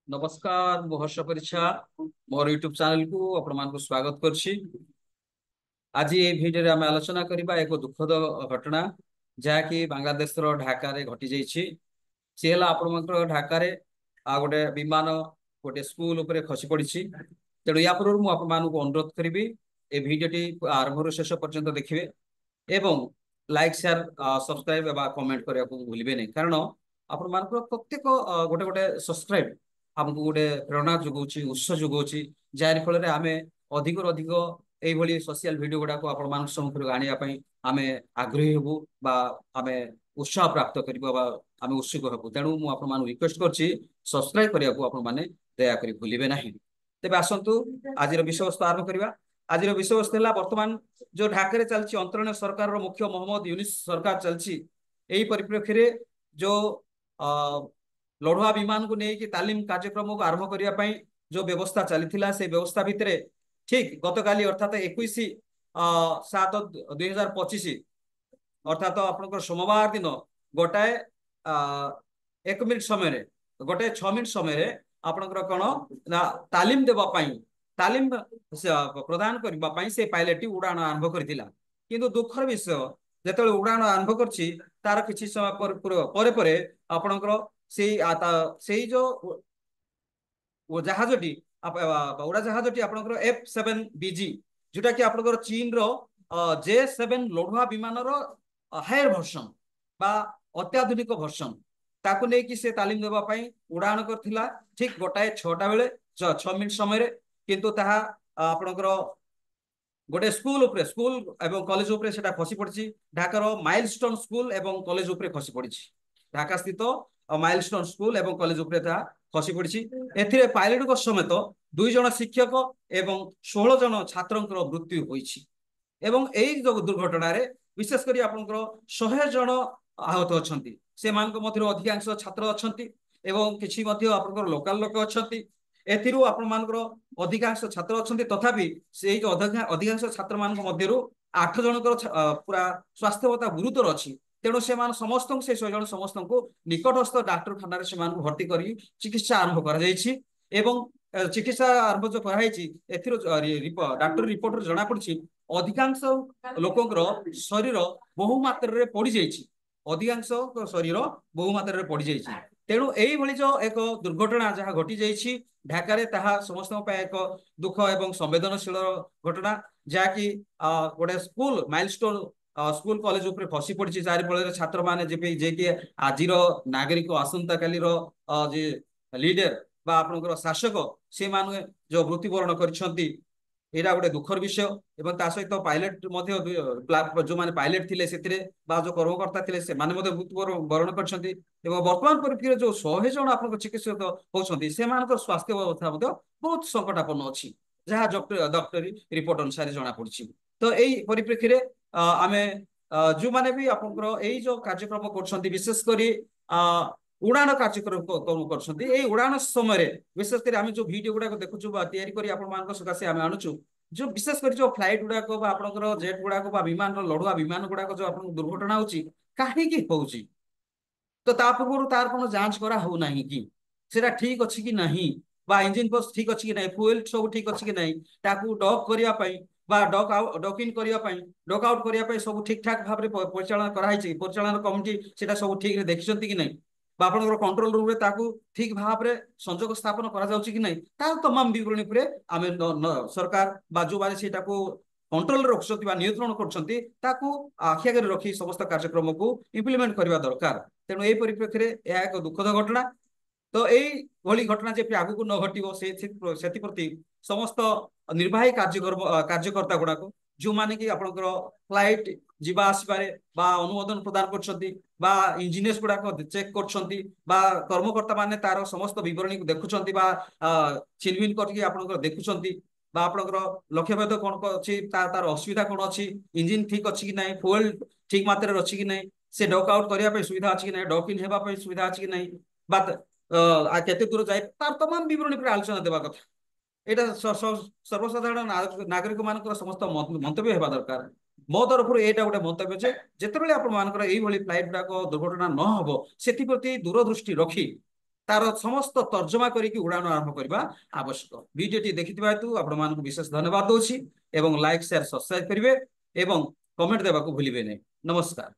नमस्कार मु हर्ष परिछा मोर YouTube channel को आपण मान स्वागत करछि। आज ये वीडियो रे आम आलोचना करबा एक दुखद घटना जहाँकि बांग्लादेश रो ढाका रे घटी जाइछि। सी है आपण ढाका रे गोटे विमान गोटे स्कूल उपरे खसी पड़ी। तेणु या पूर्व मुझे अनुरोध करी ए भिडटी आरंभ शेष पर्यंत देखिए एवं लाइक शेयर सब्सक्राइब एवं कमेंट करने को भूलिए नहीं, कारण आपण मान प्रत्येक गोटे गोटे सब्सक्राइब आमको गोटे प्रेरणा जोगाऊँ उत्स जोगाऊँ जार फल आम अधिक अधिक यही सोशल वीडियो गुड़ाक आपण सम्मुख आने आम आग्रही हबू बा आम उत्साह प्राप्त आम उत्सुक हबू। तेणु मुझे रिक्वेस्ट करछि सब्सक्राइब करने को आपण मैंने दयाकोरी भूलिए ना। तेज आसतु आज विषय वस्तु आरंभ करवा। आज विषय वस्तु है बर्तमान जो ढाका चलती अंतरीण सरकार मुख्य मोहम्मद यूनिस सरकार चलती यही परिप्रेक्षी में जो लड़ुआ विमान को लेकिन तालीम कार्यक्रम को आरंभ करने जो व्यवस्था चली से व्यवस्था भितर ठीक गतकाली अर्थात 21/7/2025 अर्थात आप सोमवार दिन गोटाए 1 मिनिट समय गोटे 6 मिनिट समय आपणकर कौन ना तालीम देवाई तालीम प्रदान करने से पायलट उड़ान आरंभ करथिला। किंतु दुखर विषय जो उड़ान आरंभ करछि तार किछि समय पर आपणकर से जो जहाजटी उड़ा जहाजटी आपणकर F7BG जोटा कि आपणकर चीन रो J7 लड़ुआ विमान हायर भर्सन बा अत्याधुनिक भर्सन ताकू लेकिन से तालीम देवाई उड़ान करथिला ठीक गोटाए 6टा बेले 6 मिनिट समय किंतु ताहा आपणकर गोटे स्कूल एवं कॉलेज उपरे सेटा खसी पड़ी। ढाकार माइलस्टोन स्कूल एवं कॉलेज उपरे खसी पड़ी। ढाका स्थित माइलस्टोन स्कूल एवं कॉलेज उपरे ताहा खसी पड़ी। एथिरे पायलट समेत 2 जन शिक्षक एवं 16 जन छात्रंकर मृत्यु होईछि एवं एई जो दुर्घटना रे विशेष करी आपनकर 100 जन आहत अछंती। से मानक मध्य अधिकांश छात्र अछंती एवं किछि मध्य आपनकर लोकल लोक अछंती। एथिरु आपण मानकर अधिकांश छात्र अछंती तथापि से जो अधिकांश छात्र मानक मध्यरु 8 जनकर पूरा स्वास्थ्य अवस्था गुरुतर अछि। तेणु से समस्त से 100 जन समस्त को निकटस्थ डाक्तरखाना से भर्ती कर चिकित्सा आरंभ कर एवं चिकित्सा आरंभ जो कराई डाक्टर रिपोर्ट जना पड़ी अधिकांश लोकर शरीर बहु मात्रा पड़ जाइए। अधिकांश शरीर बहु मात्रा पड़ जाइए। तेणु यही जो एक दुर्घटना जहाँ घटी जाइए ढाका ताहा समस्त एक दुख एवं संवेदनशील घटना जहाँकि गोटे स्कूल माइलस्टोन स्कूल कॉलेज उपरे खसी पड़ी जार फल छात्र मैंने जे कि आज नागरिक आसंता काली लीडर बा आपनकर शासक से माने जो मृत्युवरण करछंती एटा गोटे दुखर विषय एवं ता सहित पायलट जो माने पायलट थिले सेतिरे बा जो कर्मकर्ता थिले से माने मृत्युवरण करछंती एवं वर्तमान परिप्रेक्षी जो 100 जन आपन चिकित्सक होछंती से मानकर स्वास्थ्य अवस्था बहुत संकटापन्न अछि जहाँ डॉक्टरी रिपोर्ट अनुसार जना पड़छि। तो एई परिप्रेक्षी रे आमे जो माने भी आपनकर एई जो कार्यक्रम करछंती विशेष करी उड़ान कार्यक्रम कर उड़ान समय विशेषकर आम जो वीडियो गुड़ाक देखु सकाशे आम आणुचु जो विशेषकर जो फ्लाइट गुड़ाक आपंकर जेट गुड़ाक विमान लड़ुआ विमान गुड़ाक जो आप दुर्घटना होची कहीं होची तो पूर्व तार कौन जांच करा हो ना कि सेटा ठीक अच्छी कि नहीं बा इंजिन बस ठीक अच्छी कि नहीं फ्यूएल सब ठीक अच्छी कि नहीं ताकू डॉक करने बा डॉक आउट डॉक इन करने डॉक आउट करने सब ठीक ठाक भाव में परिचालन कराई परिचालन कमिटी से सब ठीक देखी कि नहीं आपंकर कंट्रोल रूम रे ठीक भाव में संजोग स्थापन करा कि नहीं तार तमाम विवरणी आम सरकार बा जो माने कंट्रोल रखुंट नियंत्रण करखि आगे रखी समस्त कार्यक्रम को इम्प्लीमेंट करने दरकार। तेणु यही परिप्रेक्षी में यह एक दुखद घटना। तो यही घटना जे आगू न घटो से प्रति समस्त निर्वाही कार्यकर्ता गुड़ाक जो माने कि आपंकर फ्लाइट जीवा आसबारे बा अनुमोदन प्रदान कर इंजीनियर्स गुड़ाक चेक कर कर्मकर्ता माने तार समस्त विवरणी देखुं छिनभिन कर देखुं आपंकर लक्ष्य भेद कौन अच्छी तार असुविधा कौन अच्छी इंजिन ठीक अच्छी कि नहीं फ्यूएल ठीक मात्रा अच्छी कि नहीं से डॉक आउट करने सुविधा अच्छी कि नहीं डॉक इन होगा सुविधा अच्छी कि नहीं केते दूर जाए तार तमाम विवरणी आलोचना देवा कथा यहाँ सर्वसाधारण नागरिक मान समस्त मंतव्य होगा दरकार। मो तरफ यहाँ गोटे मंतव्य जिते बार फ्लाइट गुड़ाक दुर्घटना न हो से दूरदृष्टि रखी तार समस्त तर्जमा करिकी उड़ान आरंभ करबा आवश्यक। वीडियोटी देखिथिबा हेतु आपण मानकु विशेष धन्यवाद दोछि एवं लाइक शेयर सब्सक्राइब करिवे एवं कमेंट देबाकू भूलिबे नै। नमस्कार।